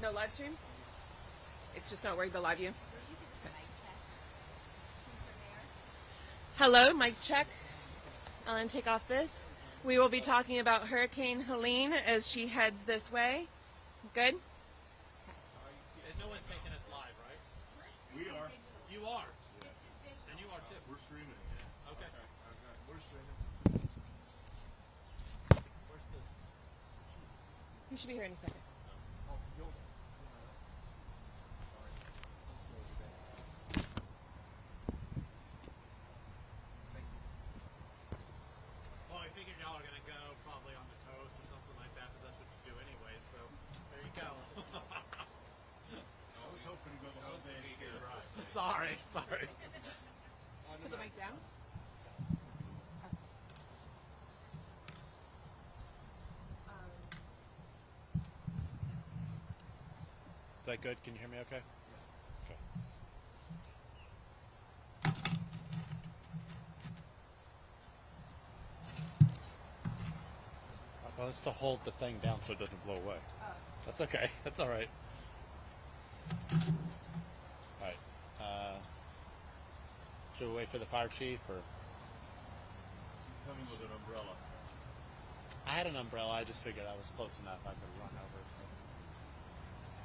No live stream? It's just not worried about live view? Hello, mic check. Ellen, take off this. We will be talking about Hurricane Helene as she heads this way. Good? No one's taking us live, right? We are. You are? Yeah. And you are too? We're streaming. Yeah. Okay. We're streaming. Where's the... You should be here in a second. Well, I figured y'all are going to go probably on the coast or something like that, because that's what you do anyway, so there you go. I was hoping to go the whole day and stay dry. Sorry. Put the mic down. Is that good? Can you hear me okay? Okay. Well, it's to hold the thing down so it doesn't blow away. Oh. That's okay. That's all right. All right. Should we wait for the fire chief or? Coming with an umbrella. I had an umbrella. I just figured I was close enough. I could run over. So.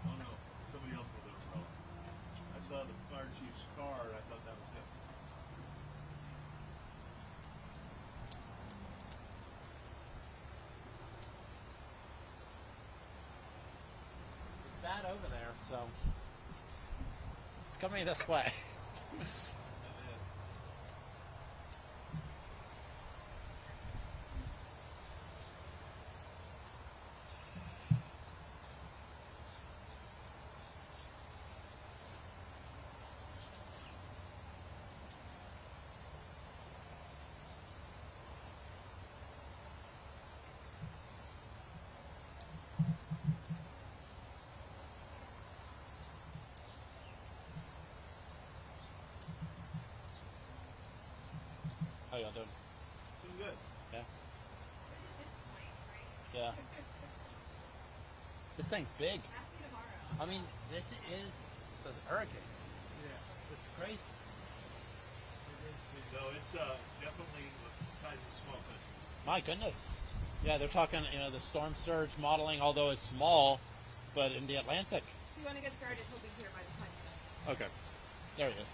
Oh no, somebody else with an umbrella. I saw the fire chief's car and I thought that was him. It's bad over there, so it's coming this way. How y'all doing? Doing good. Yeah. Yeah. This thing's big. I mean, this is the hurricane. Yeah. It's crazy. No, it's definitely the size of a small country. My goodness. Yeah, they're talking, the storm surge modeling, although it's small, but in the Atlantic. If you want to get started, he'll be here by the time. Okay. There he is.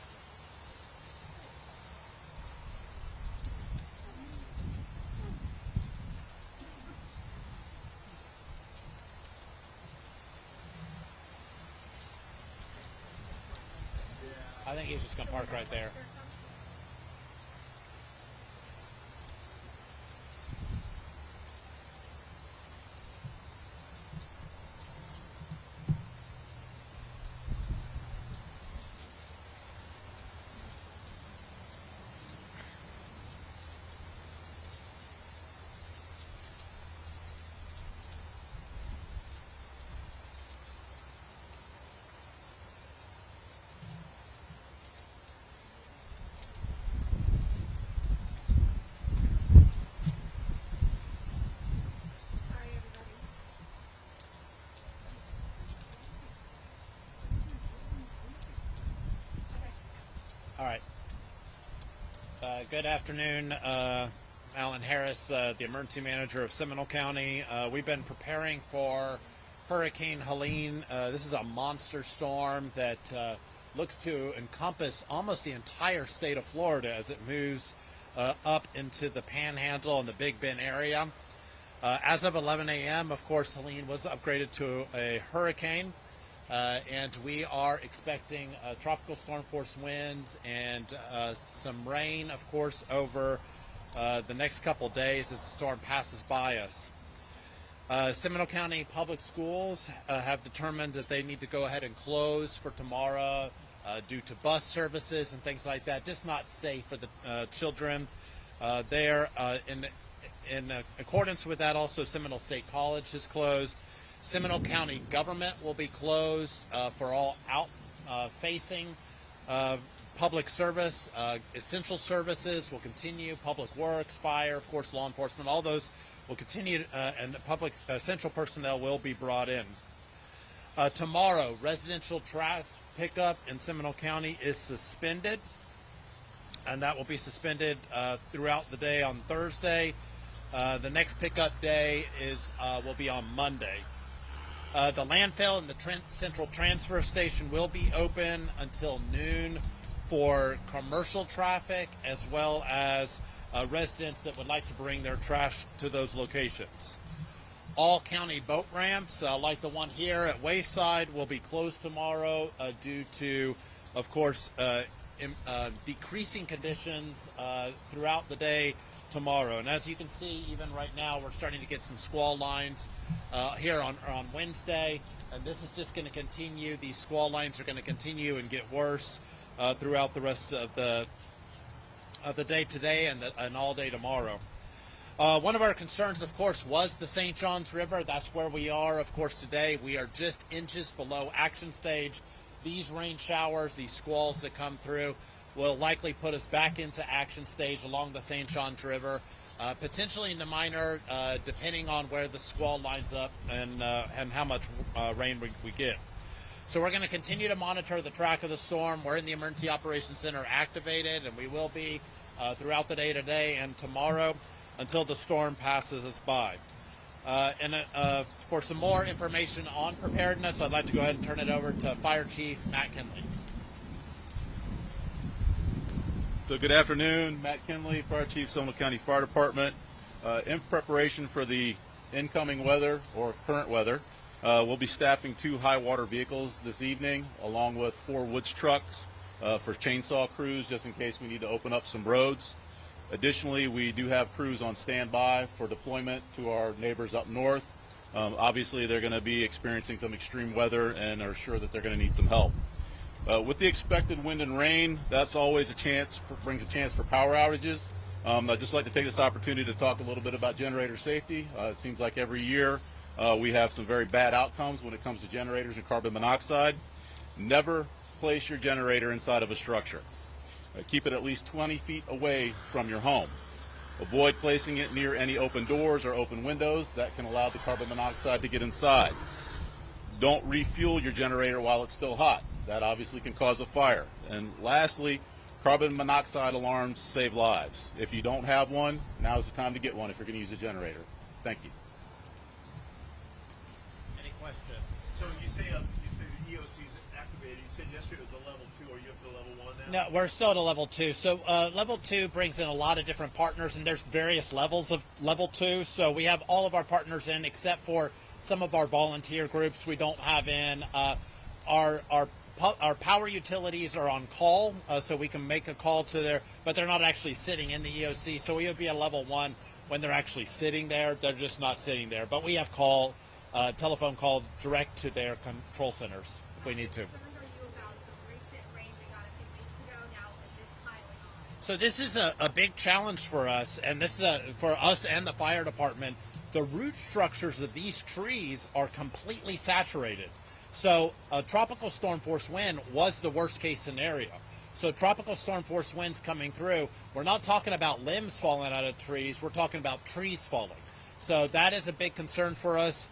I think he's just going to park right there. Sorry, everybody. All right. Good afternoon. Alan Harris, the emergency manager of Seminole County. We've been preparing for Hurricane Helene. This is a monster storm that looks to encompass almost the entire state of Florida as it moves up into the Panhandle and the Big Bend area. As of 11 a.m., of course, Helene was upgraded to a hurricane. And we are expecting tropical storm force winds and some rain, of course, over the next couple days as the storm passes by us. Seminole County Public Schools have determined that they need to go ahead and close for tomorrow due to bus services and things like that. Just not safe for the children. There, in accordance with that, also Seminole State College is closed. Seminole County government will be closed for all out-facing public service. Essential services will continue. Public works, fire, of course, law enforcement, all those will continue, and public essential personnel will be brought in. Tomorrow, residential trash pickup in Seminole County is suspended, and that will be suspended throughout the day on Thursday. The next pickup day will be on Monday. The landfill and the central transfer station will be open until noon for commercial traffic, as well as residents that would like to bring their trash to those locations. All county boat ramps, like the one here at Wayside, will be closed tomorrow due to, of course, decreasing conditions throughout the day tomorrow. And as you can see, even right now, we're starting to get some squall lines here on Wednesday, and this is just going to continue. These squall lines are going to continue and get worse throughout the rest of the day today and all day tomorrow. One of our concerns, of course, was the St. Johns River. That's where we are, of course, today. We are just inches below action stage. These rain showers, these squalls that come through, will likely put us back into action stage along the St. Johns River, potentially into minor, depending on where the squall lines up and how much rain we get. So we're going to continue to monitor the track of the storm. We're in the Emergency Operations Center activated, and we will be throughout the day today and tomorrow until the storm passes us by. For some more information on preparedness, I'd like to go ahead and turn it over to Fire Chief Matt Kinley. So good afternoon, Matt Kinley, Fire Chief, Seminole County Fire Department. In preparation for the incoming weather or current weather, we'll be staffing 2 high water vehicles this evening, along with 4 woods trucks for chainsaw crews, just in case we need to open up some roads. Additionally, we do have crews on standby for deployment to our neighbors up north. Obviously, they're going to be experiencing some extreme weather and are sure that they're going to need some help. With the expected wind and rain, that's always brings a chance for power outages. I'd just like to take this opportunity to talk a little bit about generator safety. It seems like every year we have some very bad outcomes when it comes to generators and carbon monoxide. Never place your generator inside of a structure. Keep it at least 20 feet away from your home. Avoid placing it near any open doors or open windows that can allow the carbon monoxide to get inside. Don't refuel your generator while it's still hot. That obviously can cause a fire. And lastly, carbon monoxide alarms save lives. If you don't have one, now is the time to get one if you're going to use a generator. Thank you. Any questions? So you say the EOC is activated. You said yesterday it was a level 2. Are you up to level 1 now? No, we're still at a level 2. So level 2 brings in a lot of different partners, and there's various levels of level 2. So we have all of our partners in, except for some of our volunteer groups we don't have in. Our power utilities are on call, so we can make a call to their, but they're not actually sitting in the EOC. So we would be a level 1 when they're actually sitting there. They're just not sitting there. But we have telephone call direct to their control centers if we need to. So this is a big challenge for us, and this is for us and the fire department. The root structures of these trees are completely saturated. So a tropical storm force wind was the worst case scenario. So tropical storm force winds coming through, we're not talking about limbs falling out of trees, we're talking about trees falling. So that is a big concern for us.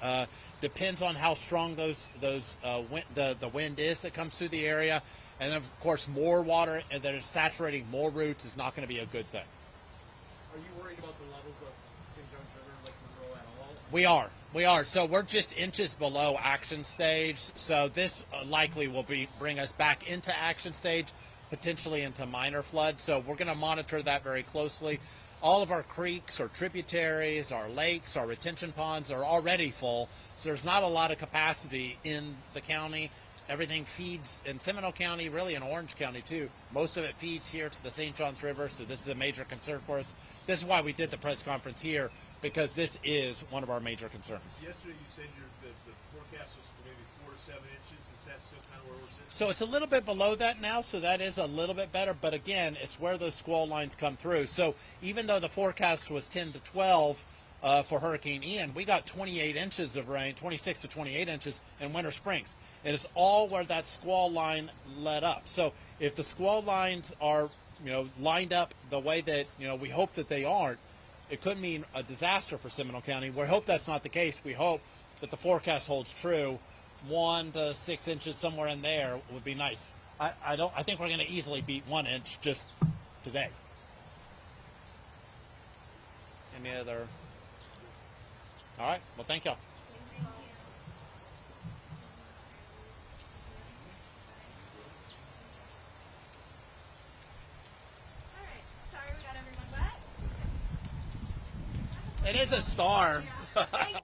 Depends on how strong the wind is that comes through the area. And then, of course, more water that is saturating more roots is not going to be a good thing. Are you worried about the levels of St. Johns River, Lake Monroe at all? We are. So we're just inches below action stage. So this likely will bring us back into action stage, potentially into minor flood. So we're going to monitor that very closely. All of our creeks, our tributaries, our lakes, our retention ponds are already full. So there's not a lot of capacity in the county. Everything feeds in Seminole County, really in Orange County too. Most of it feeds here to the St. Johns River, so this is a major concern for us. This is why we did the press conference here, because this is one of our major concerns. Yesterday you said the forecast was maybe 4 to 7 inches. Is that still kind of where we're sitting? So it's a little bit below that now, so that is a little bit better. But again, it's where those squall lines come through. So even though the forecast was 10 to 12 for Hurricane Ian, we got 28 inches of rain, 26 to 28 inches in Winter Springs. And it's all where that squall line led up. So if the squall lines are, lined up the way that, we hope that they aren't, it could mean a disaster for Seminole County. We hope that's not the case. We hope that the forecast holds true 1 to 6 inches, somewhere in there, would be nice. I think we're going to easily beat 1 inch just today. Any other? All right. Well, thank y'all. All right. Sorry we got everyone wet. It is a storm. Thank